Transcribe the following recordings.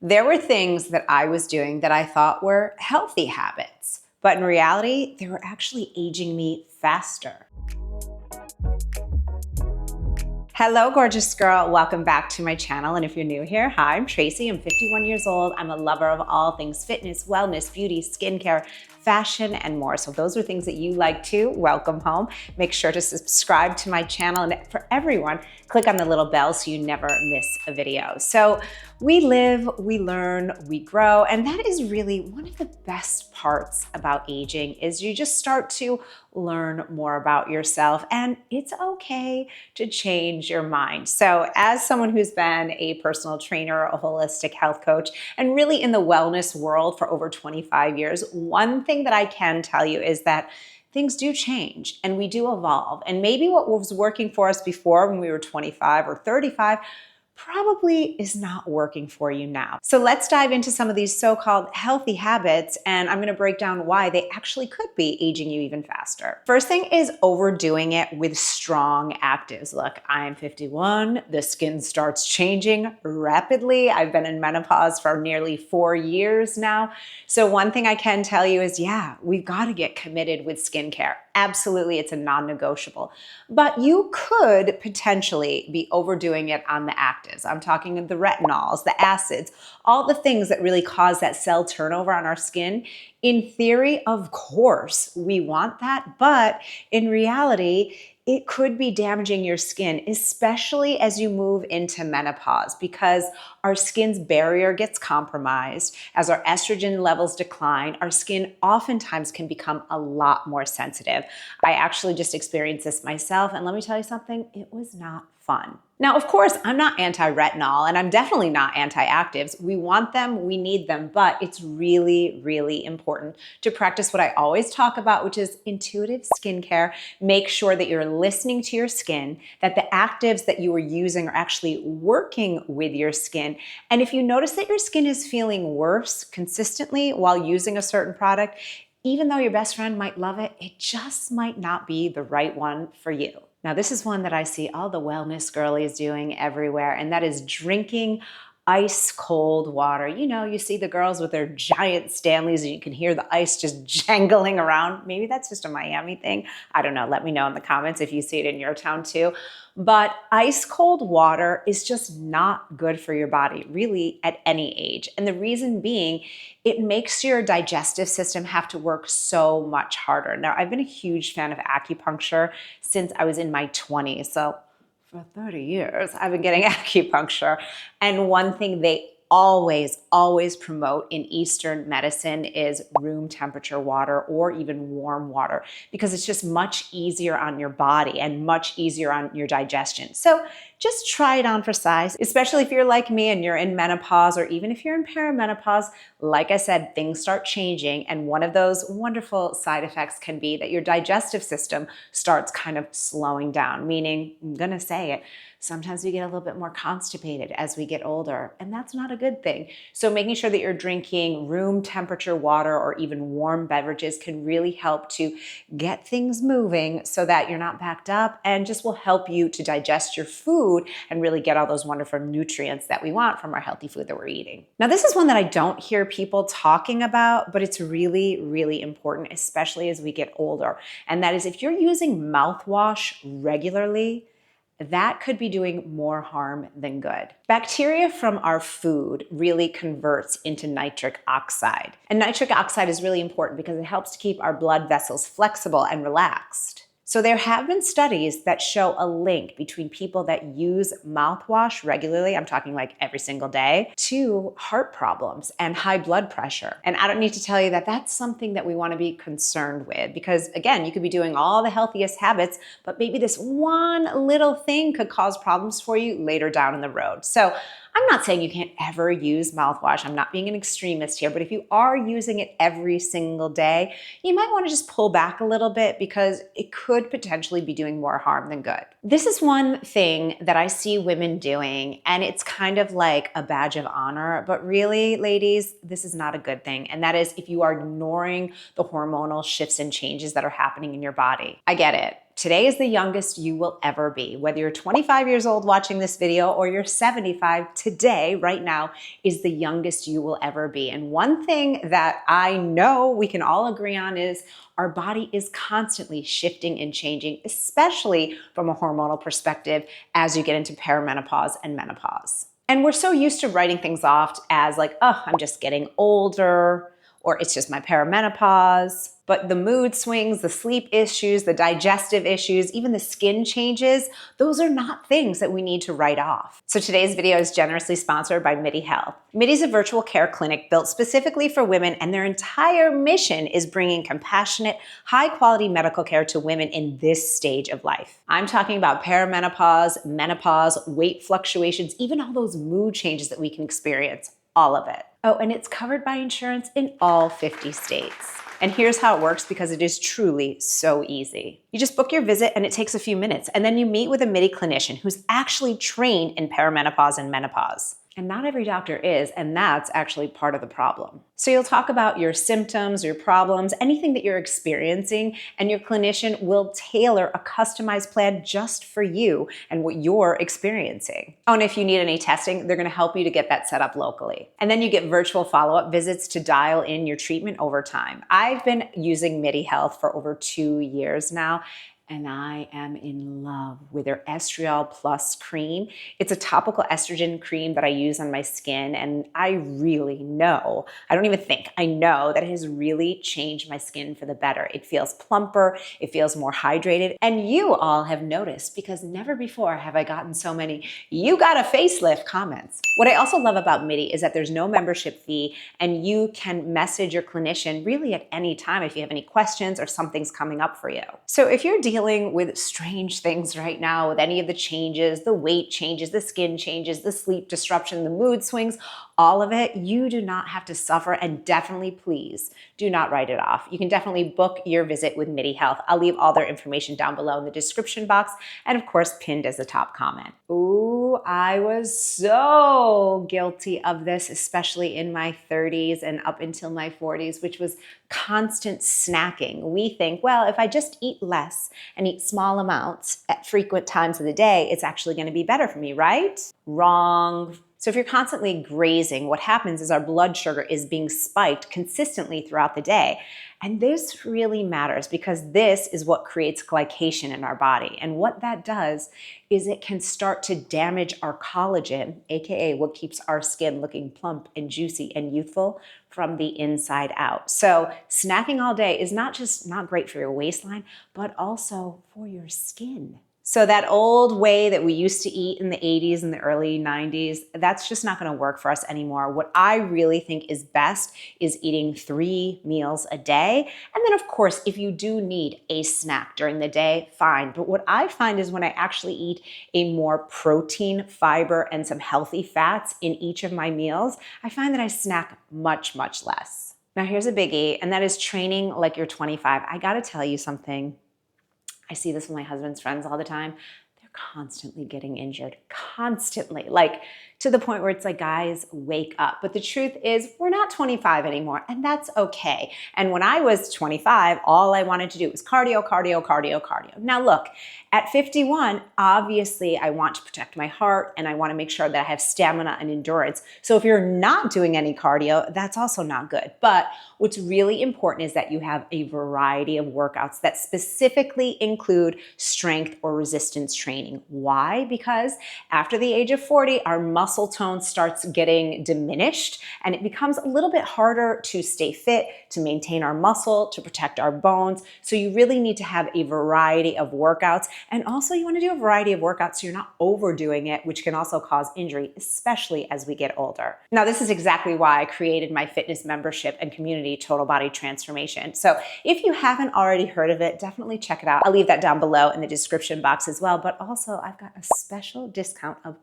There were things that I was doing that I thought were healthy habits, but in reality, they were actually aging me faster. Hello, gorgeous girl. Welcome back to my channel. And if you're new here, hi, I'm Tracy. I'm 51 years old. I'm a lover of all things fitness, wellness, beauty, skincare, fashion, and more. So if those are things that you like too, welcome home. Make sure to subscribe to my channel. And for everyone, click on the little bell so you never miss a video. So we live, we learn, we grow. And that is really one of the best parts about aging is you just start to learn more about yourself, and it's okay to change your mind. So as someone who's been a personal trainer, a holistic health coach, and really in the wellness world for over 25 years, one thing that I can tell you is that things do change and we do evolve. And maybe what was working for us before when we were 25 or 35 probably is not working for you now. So let's dive into some of these so-called healthy habits, and I'm gonna break down why they actually could be aging you even faster. First thing is overdoing it with strong actives. Look, I'm 51, the skin starts changing rapidly. I've been in menopause for nearly 4 years now. So one thing I can tell you is, yeah, we've gotta get committed with skincare. Absolutely, it's a non-negotiable. But you could potentially be overdoing it on the actives. I'm talking the retinols, the acids, all the things that really cause that cell turnover on our skin. In theory, of course, we want that, but in reality, it could be damaging your skin, especially as you move into menopause, because our skin's barrier gets compromised. As our estrogen levels decline, our skin oftentimes can become a lot more sensitive. I actually just experienced this myself, and let me tell you something, it was not fun. Now, of course, I'm not anti-retinol, and I'm definitely not anti-actives. We want them, we need them, but it's really, really important to practice what I always talk about, which is intuitive skincare. Make sure that you're listening to your skin, that the actives that you are using are actually working with your skin. And if you notice that your skin is feeling worse consistently while using a certain product, even though your best friend might love it, it just might not be the right one for you. Now, this is one that I see all the wellness girlies doing everywhere, and that is drinking ice cold water. You know, you see the girls with their giant Stanleys and you can hear the ice just jangling around. Maybe that's just a Miami thing. I don't know. Let me know in the comments if you see it in your town too. But ice cold water is just not good for your body, really, at any age. And the reason being, it makes your digestive system have to work so much harder. Now, I've been a huge fan of acupuncture since I was in my 20s. So for 30 years, I've been getting acupuncture. And one thing they always promote in Eastern medicine is room temperature water or even warm water, because it's just much easier on your body and much easier on your digestion. So just try it on for size, especially if you're like me and you're in menopause, or even if you're in perimenopause. Like I said, things start changing, and one of those wonderful side effects can be that your digestive system starts kind of slowing down, meaning, I'm gonna say it, sometimes we get a little bit more constipated as we get older, and that's not a good thing. So making sure that you're drinking room temperature water or even warm beverages can really help to get things moving so that you're not backed up, and just will help you to digest your food and really get all those wonderful nutrients that we want from our healthy food that we're eating. Now, this is one that I don't hear people talking about, but it's really, really important, especially as we get older. And that is, if you're using mouthwash regularly, that could be doing more harm than good. Bacteria from our food really converts into nitric oxide. And nitric oxide is really important because it helps to keep our blood vessels flexible and relaxed. So there have been studies that show a link between people that use mouthwash regularly, I'm talking like every single day, to heart problems and high blood pressure. And I don't need to tell you that that's something that we want to be concerned with, because again, you could be doing all the healthiest habits, but maybe this one little thing could cause problems for you later down in the road. So I'm not saying you can't ever use mouthwash. I'm not being an extremist here, but if you are using it every single day, you might want to just pull back a little bit, because it could potentially be doing more harm than good. This is one thing that I see women doing, and it's kind of like a badge of honor, but really, ladies, this is not a good thing. And that is if you are ignoring the hormonal shifts and changes that are happening in your body. I get it. Today is the youngest you will ever be. Whether you're 25 years old watching this video or you're 75, today, right now, is the youngest you will ever be. And one thing that I know we can all agree on is our body is constantly shifting and changing, especially from a hormonal perspective as you get into perimenopause and menopause. And we're so used to writing things off as like, oh, I'm just getting older, or it's just my perimenopause. But the mood swings, the sleep issues, the digestive issues, even the skin changes, those are not things that we need to write off. So today's video is generously sponsored by MIDI Health. MIDI is a virtual care clinic built specifically for women, and their entire mission is bringing compassionate, high-quality medical care to women in this stage of life. I'm talking about perimenopause, menopause, weight fluctuations, even all those mood changes that we can experience, all of it. Oh, and it's covered by insurance in all 50 states. And here's how it works, because it is truly so easy. You just book your visit and it takes a few minutes, and then you meet with a MIDI clinician who's actually trained in perimenopause and menopause. And not every doctor is, and that's actually part of the problem. So you'll talk about your symptoms, your problems, anything that you're experiencing, and your clinician will tailor a customized plan just for you and what you're experiencing. Oh, and if you need any testing, they're gonna help you to get that set up locally. And then you get virtual follow-up visits to dial in your treatment over time. I've been using MIDI Health for over 2 years now, and I am in love with their Estriol Plus cream. It's a topical estrogen cream that I use on my skin, and I really know, I don't even think, I know that it has really changed my skin for the better. It feels plumper, it feels more hydrated, and you all have noticed, because never before have I gotten so many "you got a facelift" comments. What I also love about MIDI is that there's no membership fee, and you can message your clinician really at any time if you have any questions or something's coming up for you. So if you're dealing with strange things right now, with any of the changes, the weight changes, the skin changes, the sleep disruption, the mood swings, all of it, you do not have to suffer, and definitely, please, do not write it off. You can definitely book your visit with MIDI Health. I'll leave all their information down below in the description box, and of course, pinned as a top comment. Ooh, I was so guilty of this, especially in my 30s and up until my 40s, which was constant snacking. We think, well, if I just eat less and eat small amounts at frequent times of the day, it's actually going to be better for me, right? Wrong. So if you're constantly grazing, what happens is our blood sugar is being spiked consistently throughout the day. And this really matters, because this is what creates glycation in our body. And what that does is it can start to damage our collagen, aka what keeps our skin looking plump and juicy and youthful, from the inside out. So snacking all day is not just not great for your waistline, but also for your skin. So that old way that we used to eat in the 80s and the early 90s, that's just not gonna work for us anymore. What I really think is best is eating 3 meals a day. And then of course, if you do need a snack during the day, fine. But what I find is when I actually eat a more protein, fiber, and some healthy fats in each of my meals, I find that I snack much, much less. Now here's a biggie, and that is training like you're 25. I gotta tell you something. I see this with my husband's friends all the time. They're constantly getting injured, constantly, like to the point where it's like, guys, wake up. But the truth is, we're not 25 anymore, and that's okay. And when I was 25, all I wanted to do was cardio, cardio, cardio, cardio. Now look, at 51, obviously I want to protect my heart, and I want to make sure that I have stamina and endurance. So if you're not doing any cardio, that's also not good. But what's really important is that you have a variety of workouts that specifically include strength or resistance training. Why? Because after the age of 40, our muscle tone starts getting diminished, and it becomes a little bit harder to stay fit, to maintain our muscle, to protect our bones. So you really need to have a variety of workouts. And also you want to do a variety of workouts so you're not overdoing it, which can also cause injury, especially as we get older. Now, this is exactly why I created my fitness membership and community, Total Body Transformation. So if you haven't already heard of it, definitely check it out. I'll leave that down below in the description box as well. But also I've got a special discount of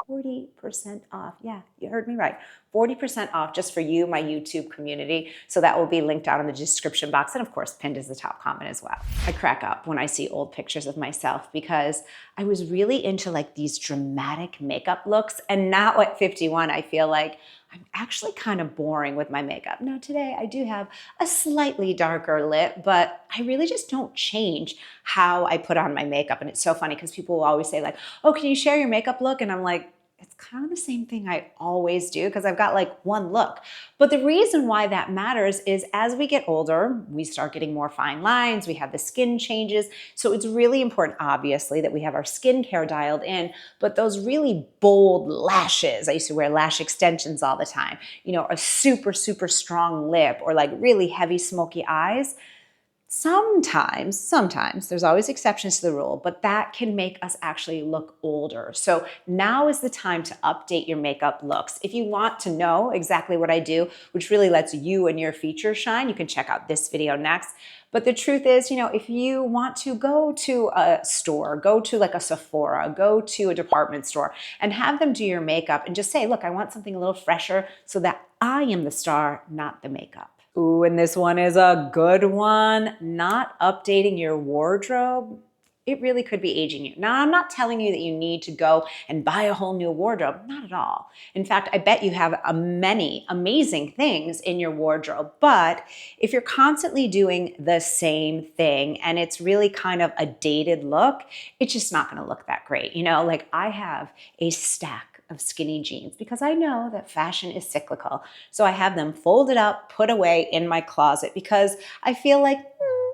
40% off. Yeah, you heard me right. 40% off just for you, my YouTube community. So that will be linked down in the description box, and of course pinned as the top comment as well. I crack up when I see old pictures of myself because I was really into like these dramatic makeup looks, and now at 51, I feel like I'm actually kind of boring with my makeup. Now today I do have a slightly darker lip, but I really just don't change how I put on my makeup. And it's so funny because people will always say like, oh, can you share your makeup look? And I'm like, it's kind of the same thing I always do because I've got like one look. But the reason why that matters is as we get older, we start getting more fine lines, we have the skin changes. So it's really important, obviously, that we have our skincare dialed in, but those really bold lashes, I used to wear lash extensions all the time, you know, a super, super strong lip or like really heavy smoky eyes. Sometimes, there's always exceptions to the rule, but that can make us actually look older. So now is the time to update your makeup looks. If you want to know exactly what I do, which really lets you and your features shine, you can check out this video next. But the truth is, you know, if you want to go to a store, go to like a Sephora, go to a department store and have them do your makeup and just say, look, I want something a little fresher so that I am the star, not the makeup. Ooh, and this one is a good one. Not updating your wardrobe. It really could be aging you. Now, I'm not telling you that you need to go and buy a whole new wardrobe. Not at all. In fact, I bet you have many amazing things in your wardrobe. But if you're constantly doing the same thing and it's really kind of a dated look, it's just not going to look that great. You know, like I have a stack of skinny jeans because I know that fashion is cyclical. So I have them folded up, put away in my closet because I feel like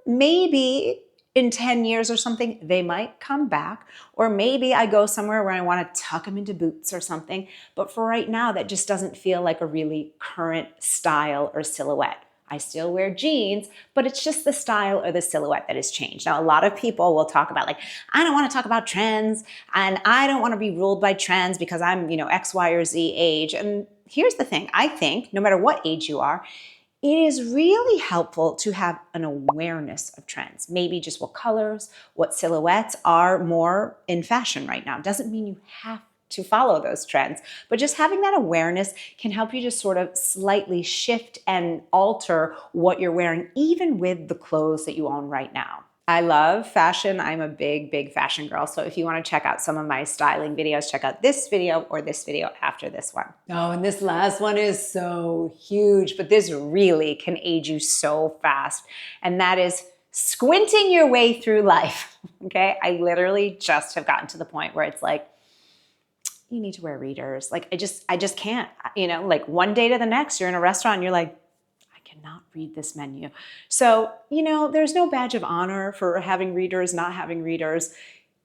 maybe in 10 years or something, they might come back. Or maybe I go somewhere where I want to tuck them into boots or something. But for right now, that just doesn't feel like a really current style or silhouette. I still wear jeans, but it's just the style or the silhouette that has changed. Now, a lot of people will talk about like, I don't want to talk about trends and I don't want to be ruled by trends because I'm, you know, X, Y, or Z age. And here's the thing. I think no matter what age you are, it is really helpful to have an awareness of trends. Maybe just what colors, what silhouettes are more in fashion right now. Doesn't mean you have to follow those trends, but just having that awareness can help you just sort of slightly shift and alter what you're wearing, even with the clothes that you own right now. I love fashion. I'm a big, big fashion girl. So if you want to check out some of my styling videos, check out this video or this video after this one. Oh, and this last one is so huge, but this really can age you so fast. And that is squinting your way through life. Okay. I literally just have gotten to the point where it's like, you need to wear readers. Like I just can't, you know, like one day to the next, you're in a restaurant and you're like, I cannot read this menu. So, you know, there's no badge of honor for having readers, not having readers.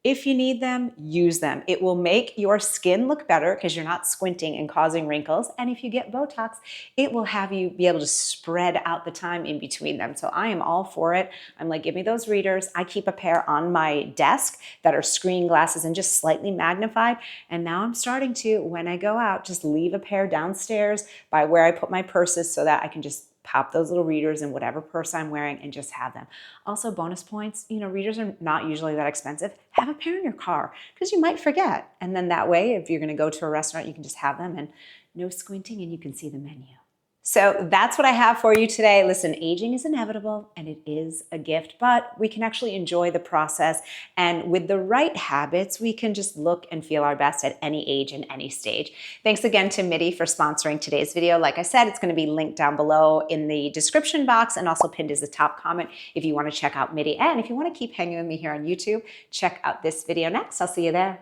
If you need them, use them. It will make your skin look better because you're not squinting and causing wrinkles. And if you get Botox, it will have you be able to spread out the time in between them. So I am all for it. I'm like, give me those readers. I keep a pair on my desk that are screen glasses and just slightly magnified. And now I'm starting to, when I go out, just leave a pair downstairs by where I put my purses so that I can just pop those little readers in whatever purse I'm wearing and just have them. Also, bonus points, you know, readers are not usually that expensive. Have a pair in your car because you might forget. And then that way, if you're going to go to a restaurant, you can just have them and no squinting and you can see the menu. So that's what I have for you today. Listen, aging is inevitable and it is a gift, but we can actually enjoy the process. And with the right habits, we can just look and feel our best at any age and any stage. Thanks again to MIDI for sponsoring today's video. Like I said, it's going to be linked down below in the description box and also pinned as the top comment if you want to check out MIDI. And if you want to keep hanging with me here on YouTube, check out this video next. I'll see you there.